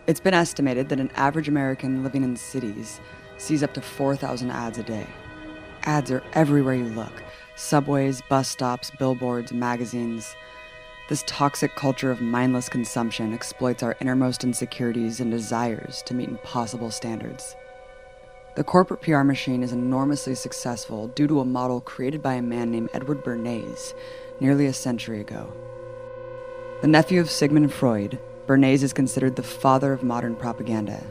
It's been estimated that an average American living in cities sees up to 4,000 ads a day. Ads are everywhere you look. Subways, bus stops, billboards, magazines. This toxic culture of mindless consumption exploits our innermost insecurities and desires to meet impossible standards. The corporate PR machine is enormously successful due to a model created by a man named Edward Bernays nearly a century ago. The nephew of Sigmund Freud, Bernays is considered the father of modern propaganda,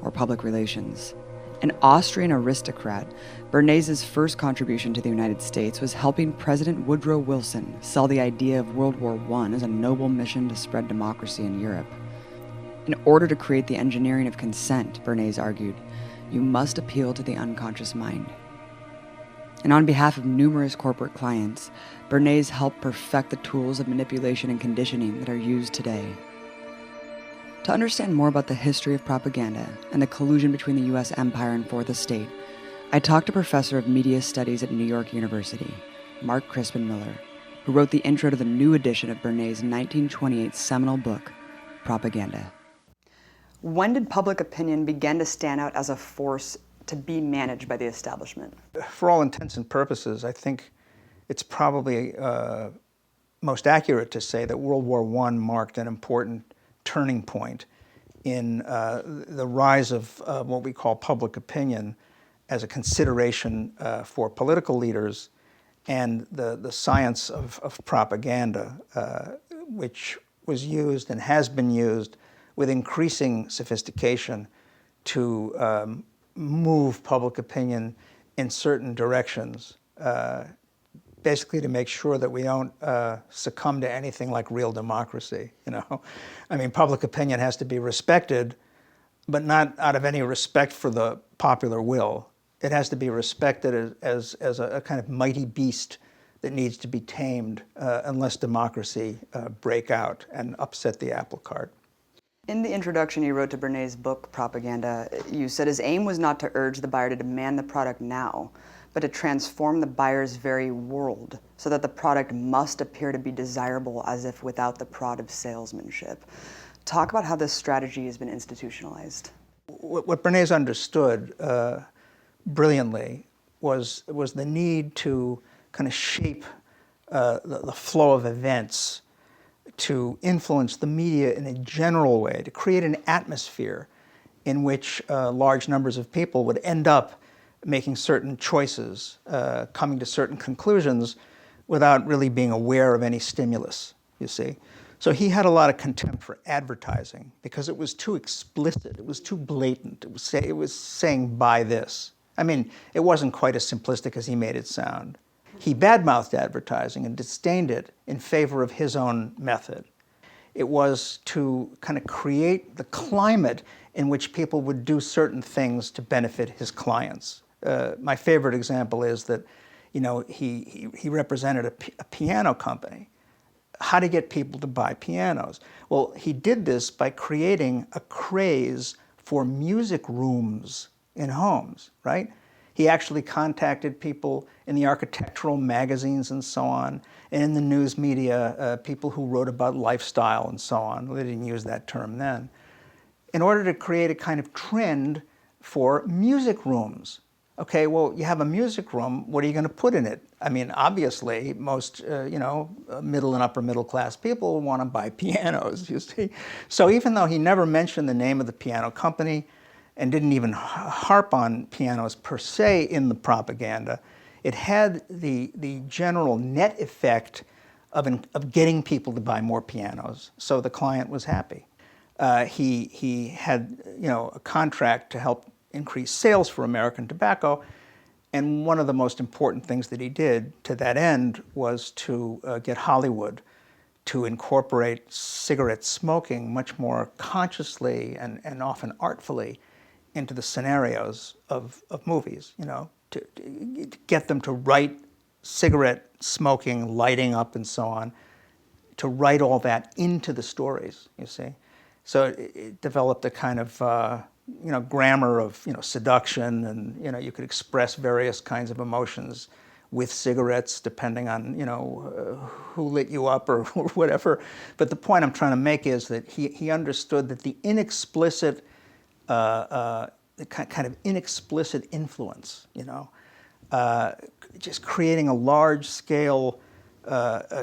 or public relations. An Austrian aristocrat, Bernays' first contribution to the United States was helping President Woodrow Wilson sell the idea of World War I as a noble mission to spread democracy in Europe. In order to create the engineering of consent, Bernays argued, you must appeal to the unconscious mind. And on behalf of numerous corporate clients, Bernays helped perfect the tools of manipulation and conditioning that are used today. To understand more about the history of propaganda and the collusion between the U.S. empire and Fourth Estate, I talked to Professor of Media Studies at New York University, Mark Crispin Miller, who wrote the intro to the new edition of Bernays' 1928 seminal book, Propaganda. When did public opinion begin to stand out as a force to be managed by the establishment? For all intents and purposes, I think it's probably most accurate to say that World War I marked an important turning point in the rise of what we call public opinion as a consideration for political leaders, and the science of propaganda, which was used and has been used with increasing sophistication to move public opinion in certain directions, basically to make sure that we don't succumb to anything like real democracy, you know. I mean, public opinion has to be respected, but not out of any respect for the popular will. It has to be respected as a kind of mighty beast that needs to be tamed unless democracy break out and upset the apple cart. In the introduction you wrote to Bernays' book, Propaganda, you said his aim was not to urge the buyer to demand the product now, but to transform the buyer's very world so that the product must appear to be desirable as if without the prod of salesmanship. Talk about how this strategy has been institutionalized. What Bernays understood brilliantly was the need to kind of shape the flow of events, to influence the media in a general way, to create an atmosphere in which large numbers of people would end up making certain choices, coming to certain conclusions without really being aware of any stimulus, you see. So he had a lot of contempt for advertising because it was too explicit, it was too blatant, it was saying buy this. I mean, it wasn't quite as simplistic as he made it sound. He badmouthed advertising and disdained it in favor of his own method. It was to kind of create the climate in which people would do certain things to benefit his clients. My favorite example is that, you know, he represented a piano company. How to get people to buy pianos? Well, he did this by creating a craze for music rooms in homes, right? He actually contacted people in the architectural magazines and so on, and in the news media, people who wrote about lifestyle and so on. They didn't use that term then. In order to create a kind of trend for music rooms. Okay, well, you have a music room, what are you going to put in it? I mean, obviously, most, middle and upper middle class people want to buy pianos, you see. So even though he never mentioned the name of the piano company and didn't even harp on pianos per se in the propaganda, it had the general net effect of getting people to buy more pianos, so the client was happy. He had, a contract to help increase sales for American tobacco, and one of the most important things that he did to that end was to get Hollywood to incorporate cigarette smoking much more consciously and often artfully into the scenarios of movies, to get them to write cigarette smoking, lighting up, and so on, to write all that into the stories, you see. So it developed a kind of, grammar of, seduction, and, you could express various kinds of emotions with cigarettes, depending on, who lit you up or whatever. But the point I'm trying to make is that he understood that the inexplicit, the kind of inexplicit influence, just creating a large-scale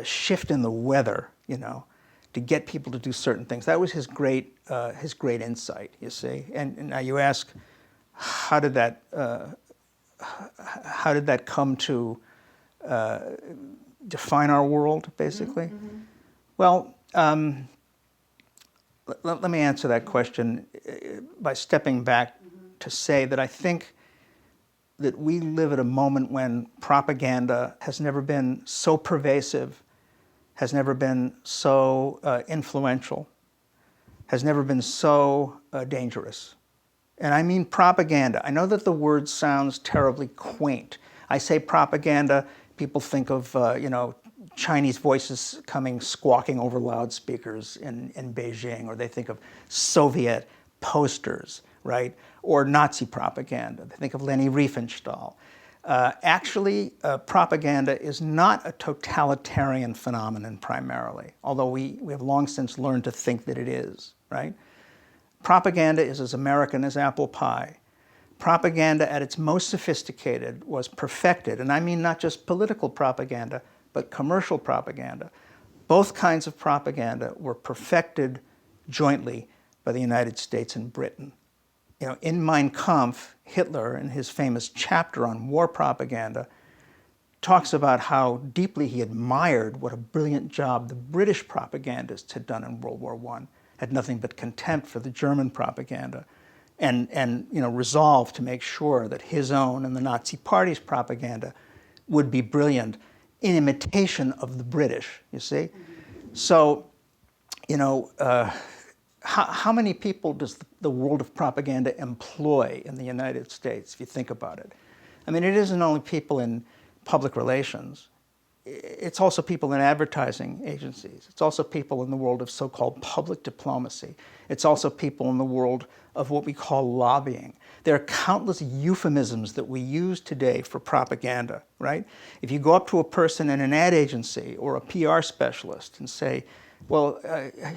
shift in the weather, to get people to do certain things. That was his great insight, you see. And now you ask, how did that come to define our world, basically? Mm-hmm. Well, let me answer that question by stepping back to say that I think that we live at a moment when propaganda has never been so pervasive, has never been so influential, has never been so dangerous. And I mean propaganda. I know that the word sounds terribly quaint. I say propaganda, people think of, Chinese voices coming squawking over loudspeakers in Beijing, or they think of Soviet posters, right? Or Nazi propaganda. They think of Leni Riefenstahl. Actually, propaganda is not a totalitarian phenomenon primarily, although we have long since learned to think that it is, right? Propaganda is as American as apple pie. Propaganda at its most sophisticated was perfected, and I mean not just political propaganda, but commercial propaganda. Both kinds of propaganda were perfected jointly by the United States and Britain. In Mein Kampf, Hitler, in his famous chapter on war propaganda, talks about how deeply he admired what a brilliant job the British propagandists had done in World War I, had nothing but contempt for the German propaganda, and resolved to make sure that his own and the Nazi Party's propaganda would be brilliant in imitation of the British, you see? Mm-hmm. So, how many people does the world of propaganda employ in the United States, if you think about it? I mean, it isn't only people in public relations. It's also people in advertising agencies. It's also people in the world of so-called public diplomacy. It's also people in the world of what we call lobbying. There are countless euphemisms that we use today for propaganda, right? If you go up to a person in an ad agency or a PR specialist and say, well,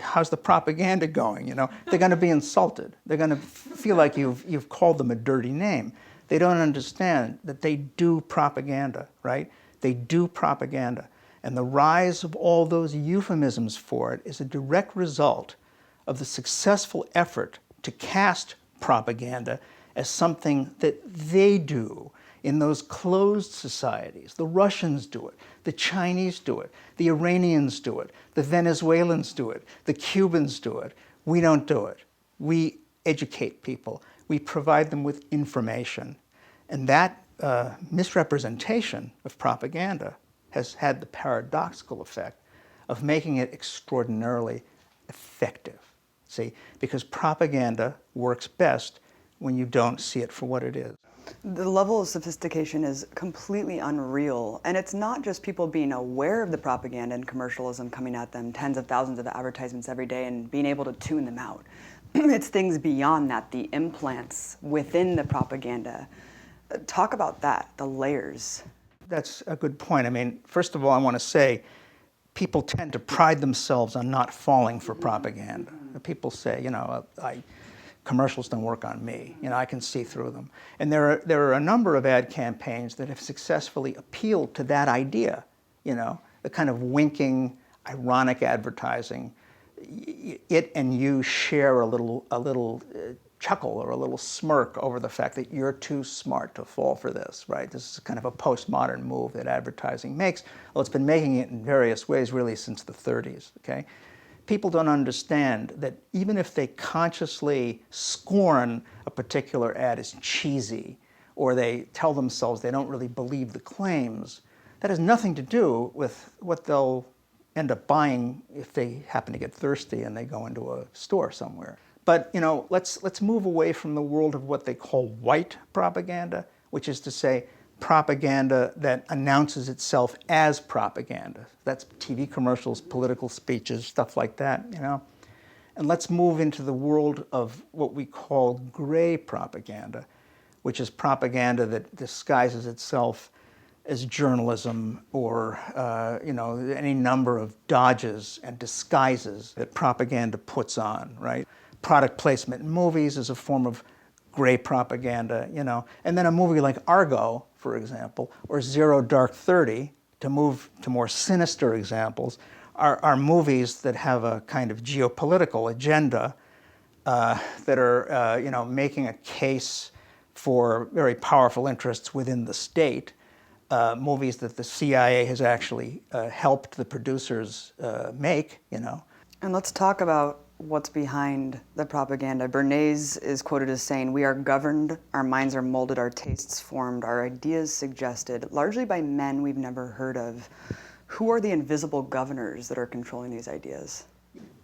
how's the propaganda going? They're going to be insulted. They're going to feel like you've called them a dirty name. They don't understand that they do propaganda, right? They do propaganda. And the rise of all those euphemisms for it is a direct result of the successful effort to cast propaganda as something that they do in those closed societies. The Russians do it, the Chinese do it, the Iranians do it, the Venezuelans do it, the Cubans do it. We don't do it. We educate people. We provide them with information. And that misrepresentation of propaganda has had the paradoxical effect of making it extraordinarily effective. See, because propaganda works best when you don't see it for what it is. The level of sophistication is completely unreal. And it's not just people being aware of the propaganda and commercialism coming at them, tens of thousands of advertisements every day, and being able to tune them out. It's things beyond that, the implants within the propaganda. Talk about that, the layers. That's a good point. I mean, first of all, I want to say people tend to pride themselves on not falling for propaganda. People say, commercials don't work on me. I can see through them. And there are a number of ad campaigns that have successfully appealed to that idea, the kind of winking, ironic advertising. It and you share a little chuckle or a little smirk over the fact that you're too smart to fall for this, right? This is kind of a postmodern move that advertising makes. Well, it's been making it in various ways really since the 30s, okay? People don't understand that even if they consciously scorn a particular ad as cheesy, or they tell themselves they don't really believe the claims, that has nothing to do with what they'll end up buying if they happen to get thirsty and they go into a store somewhere. But let's move away from the world of what they call white propaganda, which is to say propaganda that announces itself as propaganda. That's TV commercials, political speeches, stuff like that, And let's move into the world of what we call gray propaganda, which is propaganda that disguises itself as journalism or any number of dodges and disguises that propaganda puts on, right? Product placement in movies is a form of gray propaganda, And then a movie like Argo, for example, or Zero Dark 30, to move to more sinister examples, are movies that have a kind of geopolitical agenda that are, making a case for very powerful interests within the state. Movies that the CIA has actually helped the producers make, And let's talk about what's behind the propaganda. Bernays is quoted as saying, "We are governed, our minds are molded, our tastes formed, our ideas suggested, largely by men we've never heard of." Who are the invisible governors that are controlling these ideas?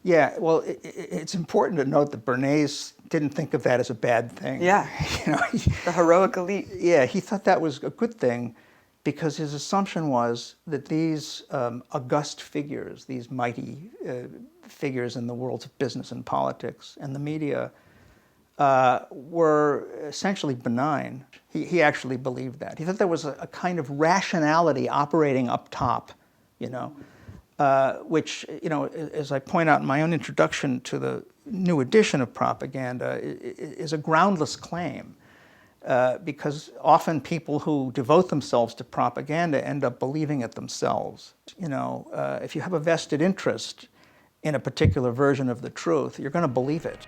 Yeah, well, it's important to note that Bernays didn't think of that as a bad thing. Yeah, the heroic elite. Yeah, he thought that was a good thing because his assumption was that these august figures, these mighty figures in the worlds of business and politics and the media were essentially benign. He actually believed that. He thought there was a kind of rationality operating up top, which, as I point out in my own introduction to the new edition of propaganda, is a groundless claim. Because often people who devote themselves to propaganda end up believing it themselves. If you have a vested interest in a particular version of the truth, you're going to believe it.